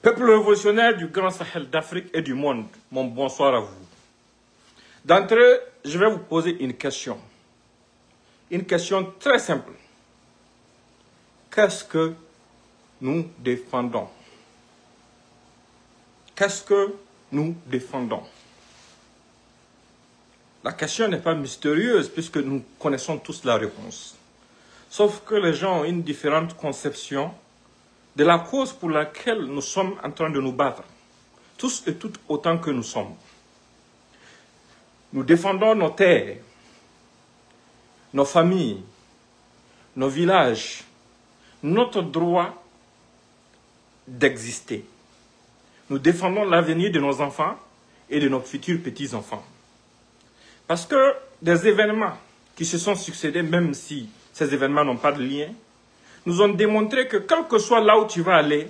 Peuple révolutionnaire du Grand Sahel d'Afrique et du monde, mon bonsoir à vous. D'entrée, je vais vous poser une question. Une question très simple. Qu'est-ce que nous défendons? Qu'est-ce que nous défendons? La question n'est pas mystérieuse puisque nous connaissons tous la réponse. Sauf que les gens ont une différente conception de la cause pour laquelle nous sommes en train de nous battre, tous et toutes autant que nous sommes. Nous défendons nos terres, nos familles, nos villages, notre droit d'exister. Nous défendons l'avenir de nos enfants et de nos futurs petits-enfants. Parce que des événements qui se sont succédés, même si ces événements n'ont pas de lien, nous ont démontré que quel que soit là où tu vas aller,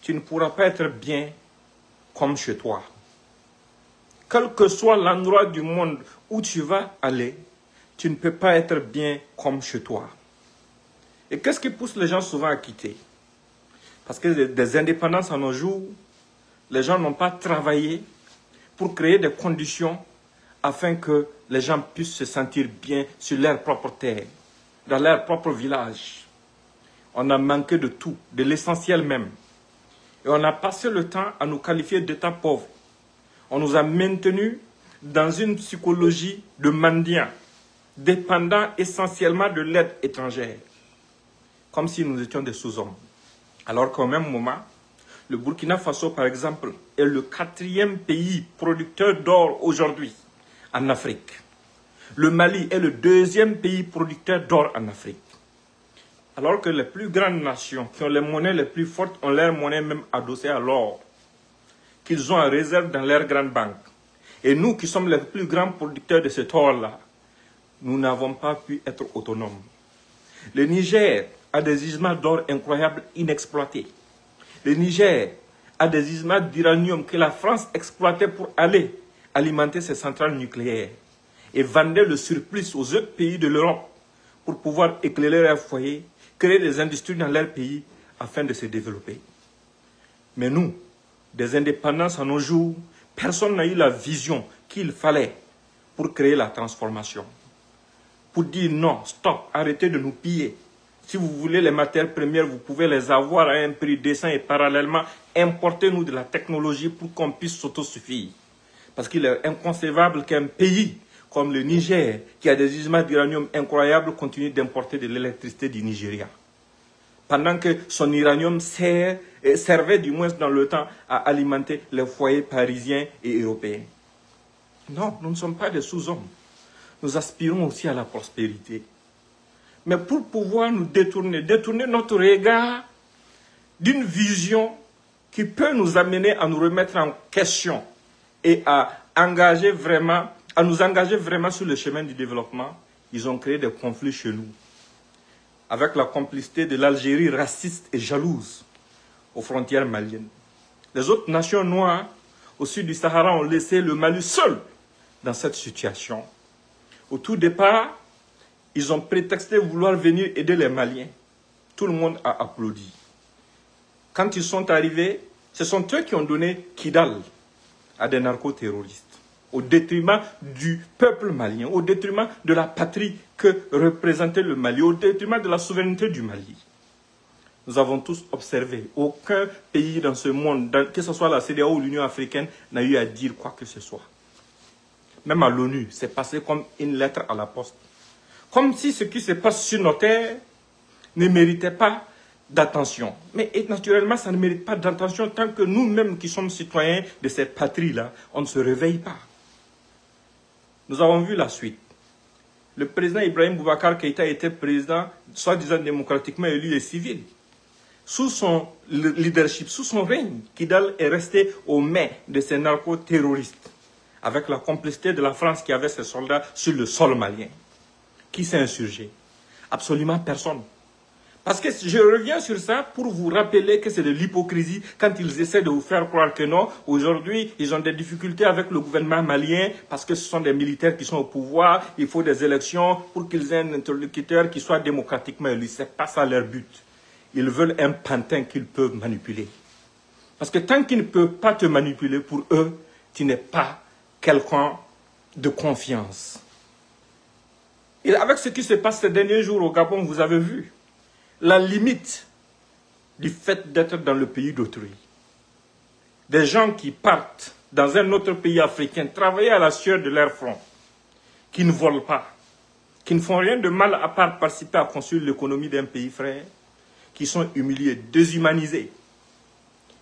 tu ne pourras pas être bien comme chez toi. Quel que soit l'endroit du monde où tu vas aller, tu ne peux pas être bien comme chez toi. Et qu'est-ce qui pousse les gens souvent à quitter? Parce que des indépendances à nos jours, les gens n'ont pas travaillé pour créer des conditions afin que les gens puissent se sentir bien sur leur propre terre, dans leur propre village. On a manqué de tout, de l'essentiel même. Et on a passé le temps à nous qualifier d'État pauvre. On nous a maintenus dans une psychologie de mendiants, dépendant essentiellement de l'aide étrangère, comme si nous étions des sous-hommes. Alors qu'au même moment, le Burkina Faso, par exemple, est le 4e pays producteur d'or aujourd'hui en Afrique. Le Mali est le 2e pays producteur d'or en Afrique. Alors que les plus grandes nations qui ont les monnaies les plus fortes ont leurs monnaies même adossées à l'or, qu'ils ont en réserve dans leurs grandes banques. Et nous qui sommes les plus grands producteurs de cet or-là, nous n'avons pas pu être autonomes. Le Niger a des gisements d'or incroyables inexploités. Le Niger a des gisements d'uranium que la France exploitait pour aller alimenter ses centrales nucléaires et vendait le surplus aux autres pays de l'Europe pour pouvoir éclairer leurs foyers, créer des industries dans leur pays afin de se développer. Mais nous, des indépendances à nos jours, personne n'a eu la vision qu'il fallait pour créer la transformation. Pour dire non, stop, arrêtez de nous piller. Si vous voulez les matières premières, vous pouvez les avoir à un prix décent et parallèlement, importez-nous de la technologie pour qu'on puisse s'autosuffire. Parce qu'il est inconcevable qu'un pays comme le Niger, qui a des gisements d'uranium incroyables, continue d'importer de l'électricité du Nigeria. Pendant que son uranium servait du moins dans le temps à alimenter les foyers parisiens et européens. Non, nous ne sommes pas des sous-hommes. Nous aspirons aussi à la prospérité. Mais pour pouvoir nous détourner notre regard d'une vision qui peut nous amener à nous remettre en question et à nous engager vraiment sur le chemin du développement, ils ont créé des conflits chez nous. Avec la complicité de l'Algérie raciste et jalouse aux frontières maliennes. Les autres nations noires au sud du Sahara ont laissé le Mali seul dans cette situation. Au tout départ, ils ont prétexté vouloir venir aider les Maliens. Tout le monde a applaudi. Quand ils sont arrivés, ce sont eux qui ont donné Kidal à des narcoterroristes, au détriment du peuple malien, au détriment de la patrie que représentait le Mali, au détriment de la souveraineté du Mali. Nous avons tous observé, aucun pays dans ce monde, que ce soit la CEDEAO ou l'Union africaine, n'a eu à dire quoi que ce soit. Même à l'ONU, c'est passé comme une lettre à la poste. Comme si ce qui se passe sur nos terres ne méritait pas d'attention. Mais naturellement, ça ne mérite pas d'attention tant que nous-mêmes qui sommes citoyens de cette patrie-là, on ne se réveille pas. Nous avons vu la suite. Le président Ibrahim Boubacar Keïta était président, soi-disant démocratiquement élu et civil. Sous son leadership, sous son règne, Kidal est resté aux mains de ces narco-terroristes, avec la complicité de la France qui avait ses soldats sur le sol malien. Qui s'est insurgé? Absolument personne. Parce que je reviens sur ça pour vous rappeler que c'est de l'hypocrisie quand ils essaient de vous faire croire que non. Aujourd'hui, ils ont des difficultés avec le gouvernement malien parce que ce sont des militaires qui sont au pouvoir. Il faut des élections pour qu'ils aient un interlocuteur qui soit démocratiquement élu. Ce n'est pas ça leur but. Ils veulent un pantin qu'ils peuvent manipuler. Parce que tant qu'ils ne peuvent pas te manipuler, pour eux, tu n'es pas quelqu'un de confiance. Et avec ce qui se passe ces derniers jours au Gabon, vous avez vu la limite du fait d'être dans le pays d'autrui. Des gens qui partent dans un autre pays africain, travailler à la sueur de leur front, qui ne volent pas, qui ne font rien de mal à part participer à construire l'économie d'un pays frère, qui sont humiliés, déshumanisés,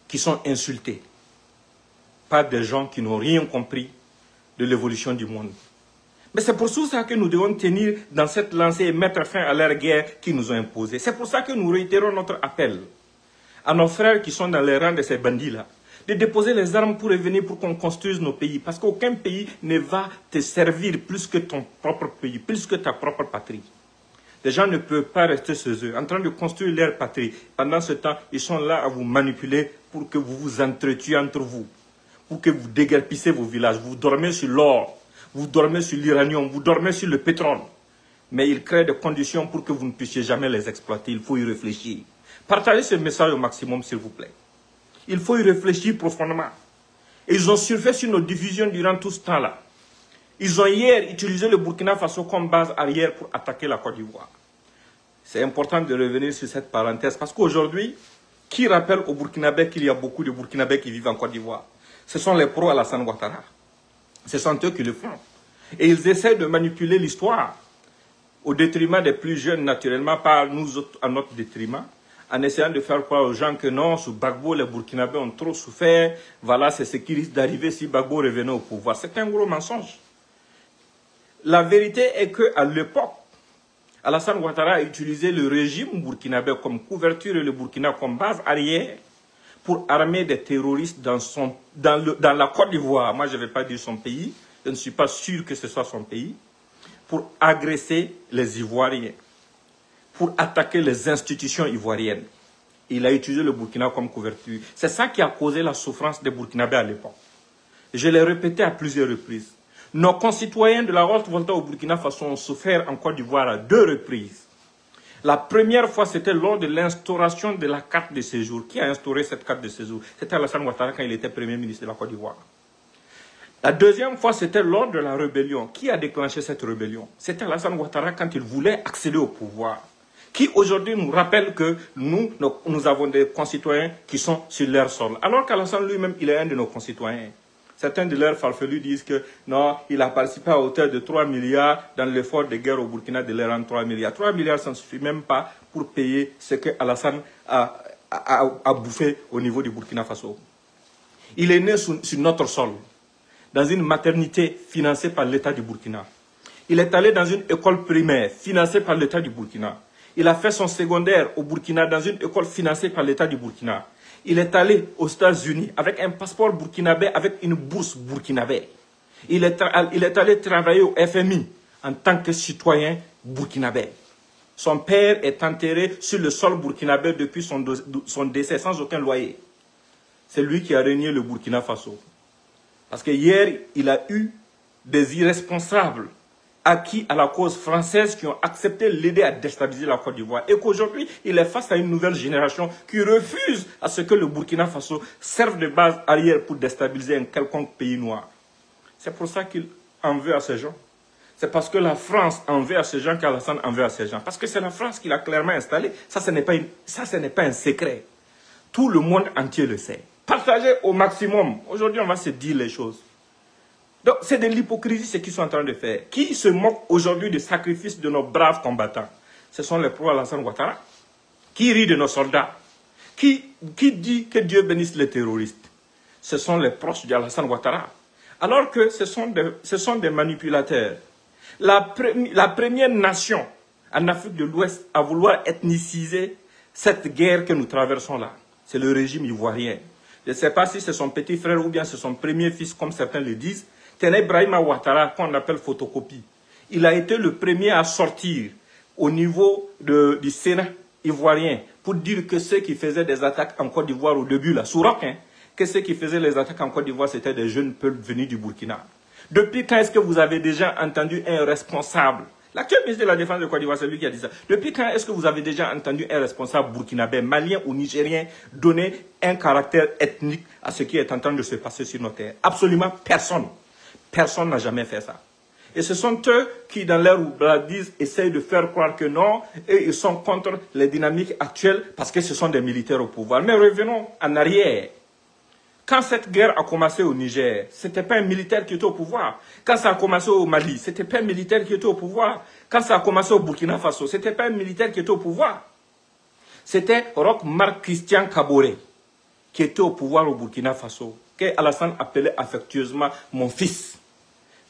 qui sont insultés par des gens qui n'ont rien compris de l'évolution du monde. Mais c'est pour ça que nous devons tenir dans cette lancée et mettre fin à leur guerre qui nous ont imposée. C'est pour ça que nous réitérons notre appel à nos frères qui sont dans les rangs de ces bandits-là, de déposer les armes pour revenir, pour qu'on construise nos pays. Parce qu'aucun pays ne va te servir plus que ton propre pays, plus que ta propre patrie. Les gens ne peuvent pas rester chez eux, en train de construire leur patrie. Pendant ce temps, ils sont là à vous manipuler pour que vous vous entretuiez entre vous, pour que vous déguerpissez vos villages. Vous dormez sur l'or, vous dormez sur l'uranium, vous dormez sur le pétrole. Mais ils créent des conditions pour que vous ne puissiez jamais les exploiter. Il faut y réfléchir. Partagez ce message au maximum, s'il vous plaît. Il faut y réfléchir profondément. Et ils ont surfé sur nos divisions durant tout ce temps-là. Ils ont hier utilisé le Burkina Faso comme base arrière pour attaquer la Côte d'Ivoire. C'est important de revenir sur cette parenthèse parce qu'aujourd'hui, qui rappelle aux Burkinabés qu'il y a beaucoup de Burkinabés qui vivent en Côte d'Ivoire? Ce sont les pro-Alassane Ouattara. Ce sont eux qui le font. Et ils essaient de manipuler l'histoire au détriment des plus jeunes, naturellement, pas nous autres, à notre détriment, en essayant de faire croire aux gens que non, sous Gbagbo, les Burkinabés ont trop souffert. Voilà, c'est ce qui risque d'arriver si Gbagbo revenait au pouvoir. C'est un gros mensonge. La vérité est qu'à l'époque, Alassane Ouattara a utilisé le régime burkinabé comme couverture et le Burkina comme base arrière pour armer des terroristes dans la Côte d'Ivoire. Moi, je ne vais pas dire son pays. Je ne suis pas sûr que ce soit son pays. Pour agresser les Ivoiriens, pour attaquer les institutions ivoiriennes. Il a utilisé le Burkina comme couverture. C'est ça qui a causé la souffrance des Burkinabés à l'époque. Je l'ai répété à plusieurs reprises. Nos concitoyens de la Haute-Volta au Burkina Faso ont souffert en Côte d'Ivoire à 2 reprises. La première fois, c'était lors de l'instauration de la carte de séjour. Qui a instauré cette carte de séjour? C'était Alassane Ouattara quand il était Premier ministre de la Côte d'Ivoire. La deuxième fois, c'était lors de la rébellion. Qui a déclenché cette rébellion? C'était Alassane Ouattara quand il voulait accéder au pouvoir. Qui aujourd'hui nous rappelle que nous avons des concitoyens qui sont sur leur sol. Alors qu'Alassane lui-même, il est un de nos concitoyens. Certains de leurs farfelus disent que non, il a participé à hauteur de 3 milliards dans l'effort de guerre au Burkina de les rendre 3 milliards. 3 milliards, ça ne suffit même pas pour payer ce que Alassane a bouffé au niveau du Burkina Faso. Il est né sur notre sol, dans une maternité financée par l'État du Burkina. Il est allé dans une école primaire financée par l'État du Burkina. Il a fait son secondaire au Burkina dans une école financée par l'État du Burkina. Il est allé aux États-Unis avec un passeport burkinabé, avec une bourse burkinabé. Il est allé travailler au FMI en tant que citoyen burkinabé. Son père est enterré sur le sol burkinabé depuis son décès sans aucun loyer. C'est lui qui a régné le Burkina Faso. Parce que hier, il a eu des irresponsables acquis à la cause française qui ont accepté l'aider à déstabiliser la Côte d'Ivoire. Et qu'aujourd'hui, il est face à une nouvelle génération qui refuse à ce que le Burkina Faso serve de base arrière pour déstabiliser un quelconque pays noir. C'est pour ça qu'il en veut à ces gens. C'est parce que la France en veut à ces gens qu'Alassane en veut à ces gens. Parce que c'est la France qui l'a clairement installé. Ça, ce n'est pas un secret. Tout le monde entier le sait. Partagez au maximum. Aujourd'hui, on va se dire les choses. Donc, c'est de l'hypocrisie ce qu'ils sont en train de faire. Qui se moque aujourd'hui du sacrifice de nos braves combattants? Ce sont les pro-Alassane Ouattara. Qui rit de nos soldats? Qui dit que Dieu bénisse les terroristes? Ce sont les proches d'Alassane Ouattara. Alors que ce sont des manipulateurs. La première nation en Afrique de l'Ouest à vouloir ethniciser cette guerre que nous traversons là, c'est le régime ivoirien. Je ne sais pas si c'est son petit frère ou bien c'est son premier fils, comme certains le disent. Téné Brahima Ouattara, qu'on appelle photocopie. Il a été le premier à sortir au niveau du Sénat ivoirien pour dire que ceux qui faisaient des attaques en Côte d'Ivoire au début, là, sous roc, que ceux qui faisaient les attaques en Côte d'Ivoire, c'était des jeunes peuples venus du Burkina. Depuis quand est-ce que vous avez déjà entendu un responsable L'actuel ministre de la Défense de Côte d'Ivoire, c'est lui qui a dit ça. Depuis quand est-ce que vous avez déjà entendu un responsable burkinabé, malien ou nigérien donner un caractère ethnique à ce qui est en train de se passer sur nos terres? Absolument personne. Personne n'a jamais fait ça. Et ce sont eux qui, dans leur oubladise, essayent de faire croire que non, et ils sont contre les dynamiques actuelles parce que ce sont des militaires au pouvoir. Mais revenons en arrière. Quand cette guerre a commencé au Niger, ce n'était pas un militaire qui était au pouvoir. Quand ça a commencé au Mali, ce n'était pas un militaire qui était au pouvoir. Quand ça a commencé au Burkina Faso, ce n'était pas un militaire qui était au pouvoir. C'était Roch Marc Christian Kaboré qui était au pouvoir au Burkina Faso, qu'Alassane appelait affectueusement « mon fils ».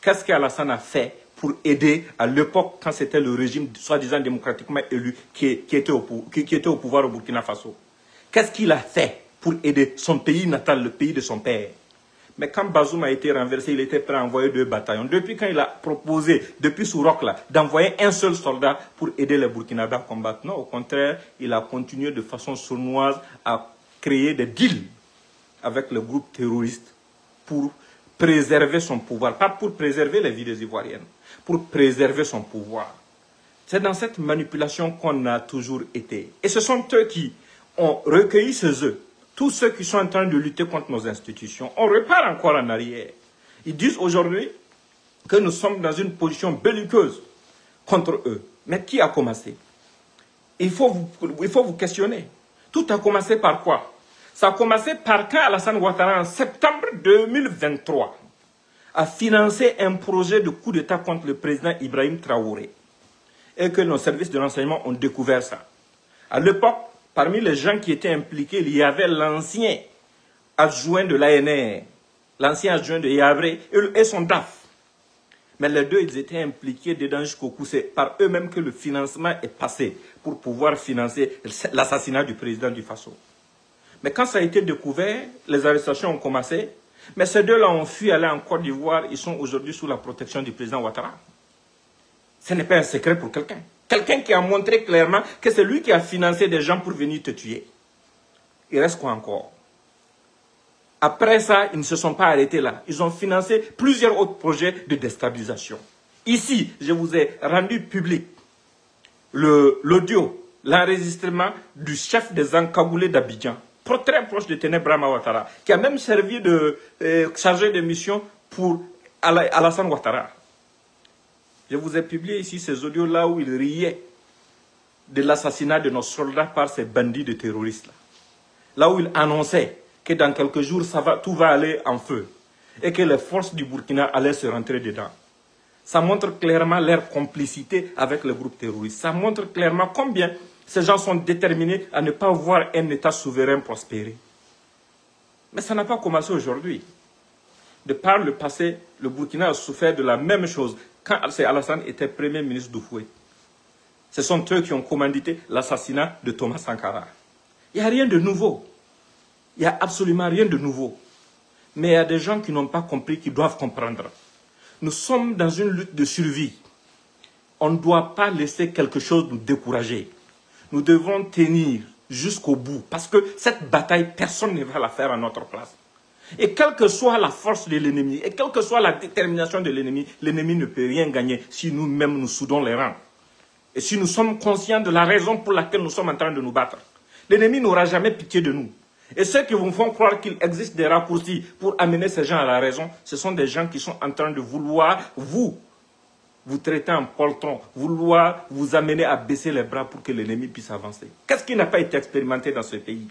Qu'est-ce qu'Alassane a fait pour aider à l'époque, quand c'était le régime soi-disant démocratiquement élu qui était au pouvoir au Burkina Faso? Qu'est-ce qu'il a fait pour aider son pays natal, le pays de son père? Mais quand Bazoum a été renversé, il était prêt à envoyer 2 bataillons. Depuis quand il a proposé, depuis Sourok là, d'envoyer un seul soldat pour aider les Burkinabés à combattre? Non, au contraire, il a continué de façon sournoise à créer des deals avec le groupe terroriste pour préserver son pouvoir. Pas pour préserver les vies des Ivoiriennes, pour préserver son pouvoir. C'est dans cette manipulation qu'on a toujours été. Et ce sont eux qui ont recueilli ces œufs. Tous ceux qui sont en train de lutter contre nos institutions, on repart encore en arrière. Ils disent aujourd'hui que nous sommes dans une position belliqueuse contre eux. Mais qui a commencé? Il faut vous questionner. Tout a commencé par quoi? Ça a commencé par quand Alassane Ouattara, en septembre 2023, a financé un projet de coup d'État contre le président Ibrahim Traoré. Et que nos services de renseignement ont découvert ça. À l'époque, parmi les gens qui étaient impliqués, il y avait l'ancien adjoint de l'ANR, l'ancien adjoint de Yabré et son DAF. Mais les deux, ils étaient impliqués dedans jusqu'au cou. C'est par eux-mêmes que le financement est passé pour pouvoir financer l'assassinat du président du Faso. Mais quand ça a été découvert, les arrestations ont commencé. Mais ces deux-là ont fui aller en Côte d'Ivoire. Ils sont aujourd'hui sous la protection du président Ouattara. Ce n'est pas un secret pour quelqu'un. Quelqu'un qui a montré clairement que c'est lui qui a financé des gens pour venir te tuer. Il reste quoi encore? Après ça, ils ne se sont pas arrêtés là. Ils ont financé plusieurs autres projets de déstabilisation. Ici, je vous ai rendu public l'audio, l'enregistrement du chef des encagoulés d'Abidjan, très proche de Ténébrahma Ouattara, qui a même servi de chargé de mission pour Alassane Ouattara. Je vous ai publié ici ces audios là où il riait de l'assassinat de nos soldats par ces bandits de terroristes là. Là où il annonçait que dans quelques jours tout va aller en feu et que les forces du Burkina allaient se rentrer dedans. Ça montre clairement leur complicité avec le groupe terroriste. Ça montre clairement combien ces gens sont déterminés à ne pas voir un État souverain prospérer. Mais ça n'a pas commencé aujourd'hui. De par le passé, le Burkina a souffert de la même chose quand Alassane était Premier ministre d'Oufoué. Ce sont eux qui ont commandité l'assassinat de Thomas Sankara. Il n'y a rien de nouveau. Il n'y a absolument rien de nouveau. Mais il y a des gens qui n'ont pas compris, qui doivent comprendre. Nous sommes dans une lutte de survie. On ne doit pas laisser quelque chose nous décourager. Nous devons tenir jusqu'au bout. Parce que cette bataille, personne ne va la faire à notre place. Et quelle que soit la force de l'ennemi, et quelle que soit la détermination de l'ennemi ne peut rien gagner si nous-mêmes nous soudons les rangs. Et si nous sommes conscients de la raison pour laquelle nous sommes en train de nous battre. L'ennemi n'aura jamais pitié de nous. Et ceux qui vous font croire qu'il existe des raccourcis pour amener ces gens à la raison, ce sont des gens qui sont en train de vouloir vous traiter en poltron, vouloir vous amener à baisser les bras pour que l'ennemi puisse avancer. Qu'est-ce qui n'a pas été expérimenté dans ce pays?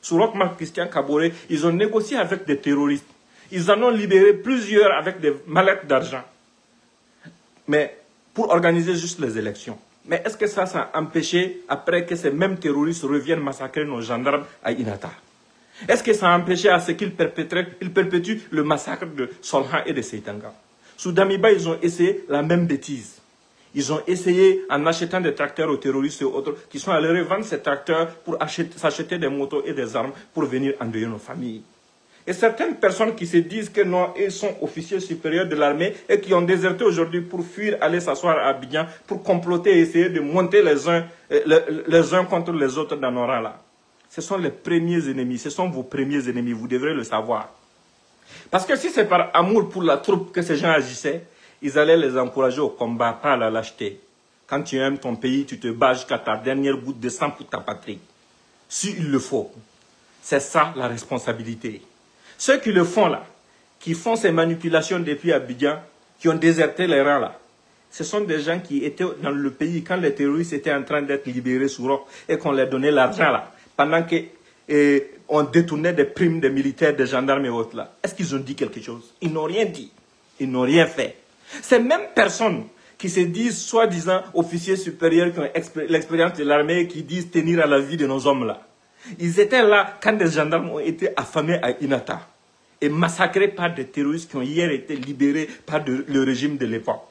Sous Roch Marc Christian Kaboré, ils ont négocié avec des terroristes. Ils en ont libéré plusieurs avec des mallettes d'argent. Mais pour organiser juste les élections. Mais est-ce que ça a empêché, après que ces mêmes terroristes reviennent massacrer nos gendarmes à Inata? Est-ce que ça a empêché à ce qu'ils perpétuent le massacre de Solhan et de Seitanga? Sous Damiba, ils ont essayé la même bêtise. Ils ont essayé, en achetant des tracteurs aux terroristes et autres, qui sont allés revendre ces tracteurs pour s'acheter des motos et des armes pour venir endeuiller nos familles. Et certaines personnes qui se disent que non, ils sont officiers supérieurs de l'armée et qui ont déserté aujourd'hui pour fuir, aller s'asseoir à Abidjan, pour comploter et essayer de monter les uns contre les autres dans nos rangs là. Ce sont les premiers ennemis, ce sont vos premiers ennemis, vous devrez le savoir. Parce que si c'est par amour pour la troupe que ces gens agissaient, ils allaient les encourager au combat, pas à la lâcheté. Quand tu aimes ton pays, tu te bats jusqu'à ta dernière goutte de sang pour ta patrie. S'il le faut. C'est ça la responsabilité. Ceux qui le font là, qui font ces manipulations depuis Abidjan, qui ont déserté les rangs là, ce sont des gens qui étaient dans le pays quand les terroristes étaient en train d'être libérés sous roc et qu'on leur donnait l'argent là, pendant qu'on détournait des primes des militaires, des gendarmes et autres là. Est-ce qu'ils ont dit quelque chose? Ils n'ont rien dit. Ils n'ont rien fait. Ces mêmes personnes qui se disent soi-disant officiers supérieurs qui ont l'expérience de l'armée, qui disent tenir à la vie de nos hommes là. Ils étaient là quand des gendarmes ont été affamés à Inata et massacrés par des terroristes qui ont hier été libérés par le régime de l'époque.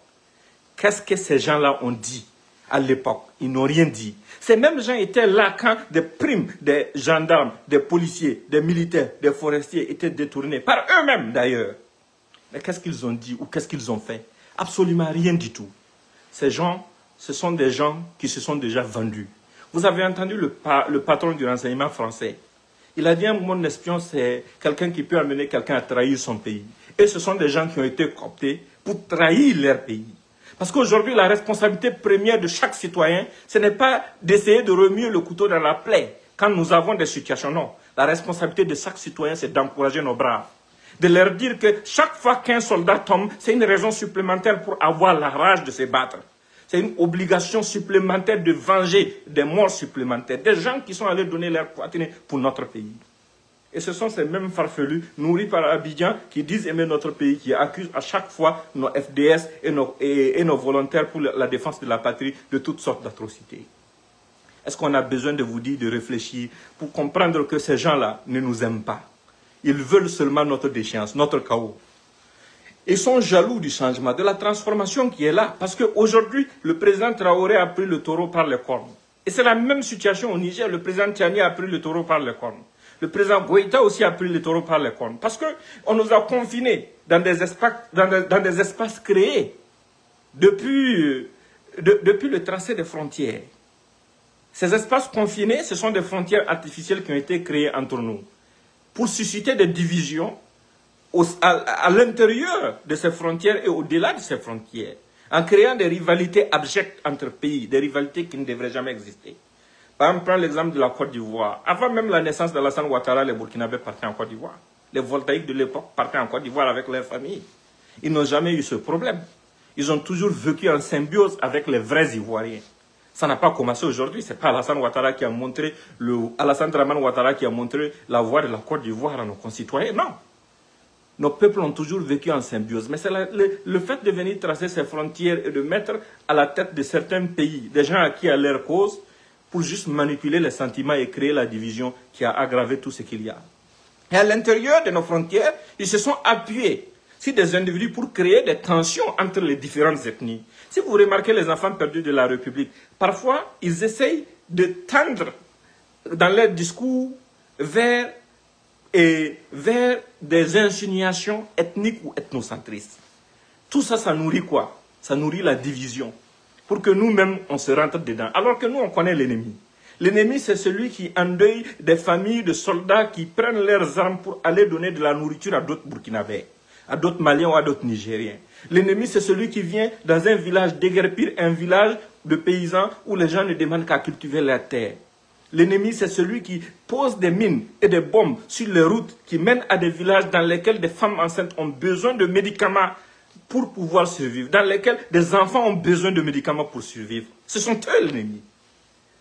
Qu'est-ce que ces gens-là ont dit à l'époque? Ils n'ont rien dit. Ces mêmes gens étaient là quand des primes des gendarmes, des policiers, des militaires, des forestiers étaient détournés, par eux-mêmes d'ailleurs. Mais qu'est-ce qu'ils ont dit ou qu'est-ce qu'ils ont fait? Absolument rien du tout. Ces gens, ce sont des gens qui se sont déjà vendus. Vous avez entendu le patron du renseignement français. Il a dit un mon espion, c'est quelqu'un qui peut amener quelqu'un à trahir son pays. Et ce sont des gens qui ont été cooptés pour trahir leur pays. Parce qu'aujourd'hui, la responsabilité première de chaque citoyen, ce n'est pas d'essayer de remuer le couteau dans la plaie quand nous avons des situations. Non. La responsabilité de chaque citoyen, c'est d'encourager nos braves. De leur dire que chaque fois qu'un soldat tombe, c'est une raison supplémentaire pour avoir la rage de se battre. C'est une obligation supplémentaire de venger des morts supplémentaires. Des gens qui sont allés donner leur poitrine pour notre pays. Et ce sont ces mêmes farfelus, nourris par Abidjan, qui disent aimer notre pays, qui accusent à chaque fois nos FDS et nos volontaires pour la défense de la patrie de toutes sortes d'atrocités. Est-ce qu'on a besoin de vous dire, de réfléchir, pour comprendre que ces gens-là ne nous aiment pas? Ils veulent seulement notre déchéance, notre chaos. Ils sont jaloux du changement, de la transformation qui est là. Parce qu'aujourd'hui, le président Traoré a pris le taureau par les cornes. Et c'est la même situation au Niger. Le président Tiani a pris le taureau par les cornes. Le président Goïta aussi a pris le taureau par les cornes. Parce qu'on nous a confinés dans des espaces créés depuis le tracé des frontières. Ces espaces confinés, ce sont des frontières artificielles qui ont été créées entre nous pour susciter des divisions à l'intérieur de ces frontières et au-delà de ces frontières, en créant des rivalités abjectes entre pays, des rivalités qui ne devraient jamais exister. Par exemple, prends l'exemple de la Côte d'Ivoire. Avant même la naissance d'Alassane Ouattara, les Burkinabés partaient en Côte d'Ivoire. Les voltaïques de l'époque partaient en Côte d'Ivoire avec leurs familles. Ils n'ont jamais eu ce problème. Ils ont toujours vécu en symbiose avec les vrais Ivoiriens. Ça n'a pas commencé aujourd'hui. Ce n'est pas Alassane Ouattara qui a montré, Alassane Draman Ouattara qui a montré la voie de la Côte d'Ivoire à nos concitoyens. Non. Nos peuples ont toujours vécu en symbiose. Mais c'est le fait de venir tracer ces frontières et de mettre à la tête de certains pays des gens acquis à leur cause pour juste manipuler les sentiments et créer la division qui a aggravé tout ce qu'il y a. Et à l'intérieur de nos frontières, ils se sont appuyés sur des individus pour créer des tensions entre les différentes ethnies. Si vous remarquez les enfants perdus de la République, parfois ils essayent de tendre dans leur discours vers des insinuations ethniques ou ethnocentristes. Tout ça, ça nourrit quoi? Ça nourrit la division. Pour que nous-mêmes, on se rentre dedans. Alors que nous, on connaît l'ennemi. L'ennemi, c'est celui qui endeuille des familles de soldats qui prennent leurs armes pour aller donner de la nourriture à d'autres Burkinabés, à d'autres Maliens ou à d'autres Nigériens. L'ennemi, c'est celui qui vient dans un village déguerpir, un village de paysans où les gens ne demandent qu'à cultiver la terre. L'ennemi, c'est celui qui pose des mines et des bombes sur les routes qui mènent à des villages dans lesquels des femmes enceintes ont besoin de médicaments pour pouvoir survivre, dans lesquels des enfants ont besoin de médicaments pour survivre. Ce sont eux l'ennemi.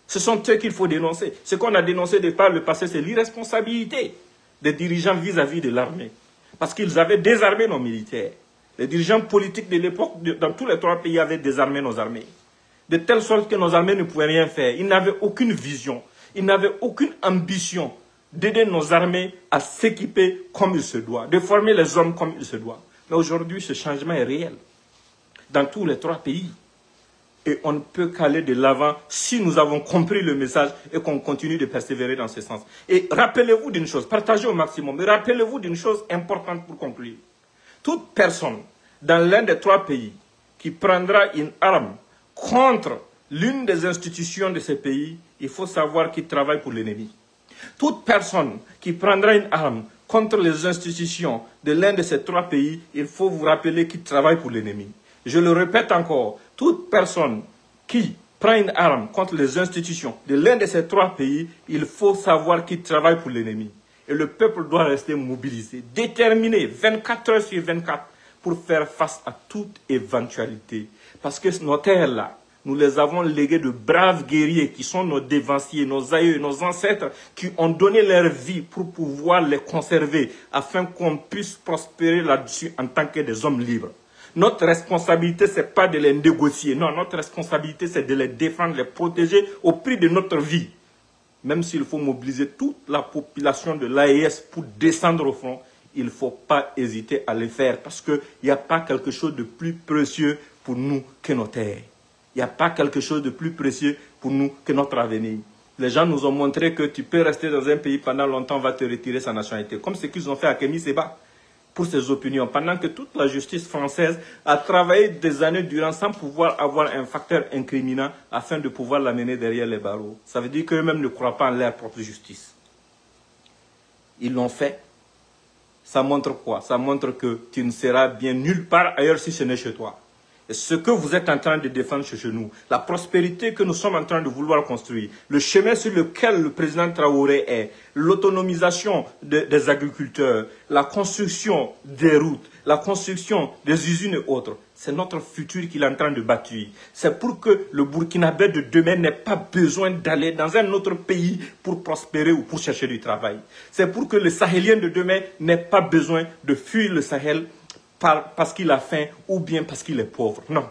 Ce sont eux qu'il faut dénoncer. Ce qu'on a dénoncé par le passé, c'est l'irresponsabilité des dirigeants vis-à-vis de l'armée. Parce qu'ils avaient désarmé nos militaires. Les dirigeants politiques de l'époque, dans tous les trois pays, avaient désarmé nos armées. De telle sorte que nos armées ne pouvaient rien faire. Ils n'avaient aucune vision. Ils n'avaient aucune ambition d'aider nos armées à s'équiper comme il se doit, de former les hommes comme il se doit. Mais aujourd'hui, ce changement est réel dans tous les trois pays. Et on ne peut qu'aller de l'avant si nous avons compris le message et qu'on continue de persévérer dans ce sens. Et rappelez-vous d'une chose, partagez au maximum, mais rappelez-vous d'une chose importante pour conclure. Toute personne dans l'un des trois pays qui prendra une arme contre l'une des institutions de ce pays, il faut savoir qu'il travaille pour l'ennemi. Toute personne qui prendra une arme contre les institutions de l'un de ces trois pays, il faut vous rappeler qu'il travaille pour l'ennemi. Je le répète encore, toute personne qui prend une arme contre les institutions de l'un de ces trois pays, il faut savoir qu'il travaille pour l'ennemi. Et le peuple doit rester mobilisé, déterminé, 24 heures sur 24, pour faire face à toute éventualité. Parce que nos terres-là, nous les avons léguées de braves guerriers qui sont nos dévanciers, nos aïeux, nos ancêtres, qui ont donné leur vie pour pouvoir les conserver, afin qu'on puisse prospérer là-dessus en tant que des hommes libres. Notre responsabilité, ce n'est pas de les négocier. Non, notre responsabilité, c'est de les défendre, les protéger au prix de notre vie. Même s'il faut mobiliser toute la population de l'AES pour descendre au front, il ne faut pas hésiter à le faire parce qu'il n'y a pas quelque chose de plus précieux pour nous que nos terres. Il n'y a pas quelque chose de plus précieux pour nous que notre avenir. Les gens nous ont montré que tu peux rester dans un pays pendant longtemps, on va te retirer sa nationalité. Comme ce qu'ils ont fait à Kémy Séba pour ses opinions. Pendant que toute la justice française a travaillé des années durant sans pouvoir avoir un facteur incriminant afin de pouvoir l'amener derrière les barreaux. Ça veut dire qu'eux-mêmes ne croient pas en leur propre justice. Ils l'ont fait. Ça montre quoi? Ça montre que tu ne seras bien nulle part ailleurs si ce n'est chez toi. Et ce que vous êtes en train de défendre chez nous, la prospérité que nous sommes en train de vouloir construire, le chemin sur lequel le président Traoré est, l'autonomisation des agriculteurs, la construction des routes, la construction des usines et autres, c'est notre futur qu'il est en train de bâtir. C'est pour que le Burkinabé de demain n'ait pas besoin d'aller dans un autre pays pour prospérer ou pour chercher du travail. C'est pour que le Sahélien de demain n'ait pas besoin de fuir le Sahel parce qu'il a faim ou bien parce qu'il est pauvre. Non,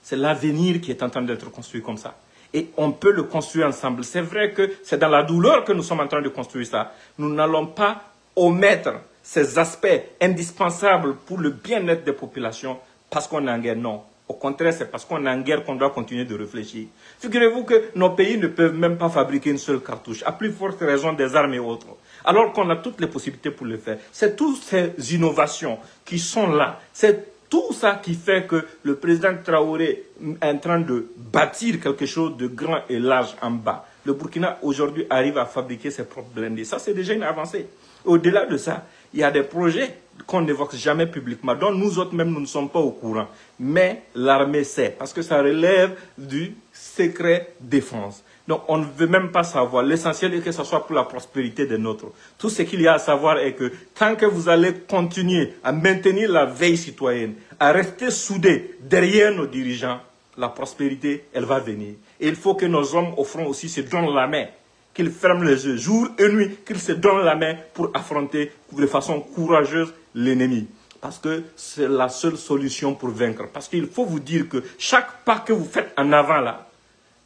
c'est l'avenir qui est en train d'être construit comme ça. Et on peut le construire ensemble. C'est vrai que c'est dans la douleur que nous sommes en train de construire ça. Nous n'allons pas omettre ces aspects indispensables pour le bien-être des populations parce qu'on est en guerre. Non, au contraire, c'est parce qu'on est en guerre qu'on doit continuer de réfléchir. Figurez-vous que nos pays ne peuvent même pas fabriquer une seule cartouche, à plus forte raison des armes et autres. Alors qu'on a toutes les possibilités pour le faire. C'est toutes ces innovations qui sont là. C'est tout ça qui fait que le président Traoré est en train de bâtir quelque chose de grand et large en bas. Le Burkina aujourd'hui arrive à fabriquer ses propres blindés. Ça, c'est déjà une avancée. Au-delà de ça, il y a des projets qu'on n'évoque jamais publiquement, dont nous autres même, nous ne sommes pas au courant. Mais l'armée sait, parce que ça relève du secret défense. Donc, on ne veut même pas savoir. L'essentiel est que ce soit pour la prospérité des nôtres. Tout ce qu'il y a à savoir est que tant que vous allez continuer à maintenir la veille citoyenne, à rester soudés derrière nos dirigeants, la prospérité, elle va venir. Et il faut que nos hommes au front aussi se donnent la main, qu'ils ferment les yeux jour et nuit, qu'ils se donnent la main pour affronter de façon courageuse l'ennemi. Parce que c'est la seule solution pour vaincre. Parce qu'il faut vous dire que chaque pas que vous faites en avant là,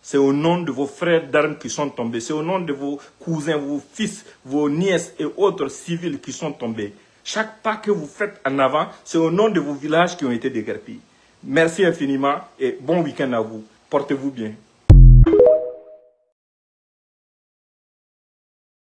c'est au nom de vos frères d'armes qui sont tombés. C'est au nom de vos cousins, vos fils, vos nièces et autres civils qui sont tombés. Chaque pas que vous faites en avant, c'est au nom de vos villages qui ont été déguerpis. Merci infiniment et bon week-end à vous. Portez-vous bien.